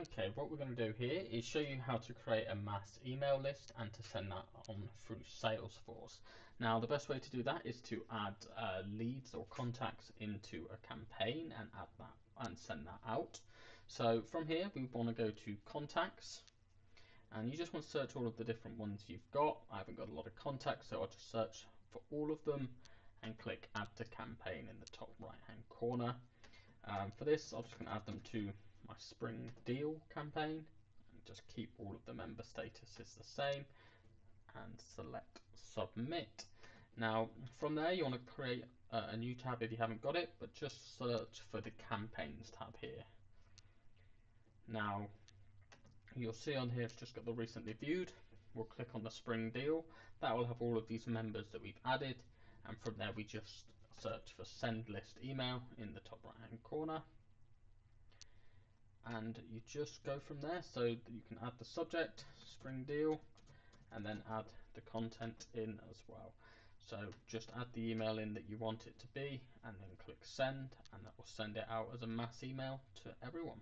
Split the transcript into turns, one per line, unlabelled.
Okay, what we're going to do here is show you how to create a mass email list and to send that on through Salesforce. Now, the best way to do that is to add leads or contacts into a campaign and add that and send that out. So from here, we want to go to contacts, and you just want to search all of the different ones you've got. I haven't got a lot of contacts, so I'll just search for all of them and click add to campaign in the top right hand corner. For this, I'm just going to add them to my spring deal campaign and just keep all of the member statuses the same and select submit. Now from there you want to create a new tab if you haven't got it, but just search for the campaigns tab here. Now you'll see on here it's just got the recently viewed. We'll click on the spring deal. That will have all of these members that we've added, and from there we just search for send list email in the top right hand corner. And you just go from there, so that you can add the subject, spring deal, and then add the content in as well. So just add the email in that you want it to be and then click send, and that will send it out as a mass email to everyone.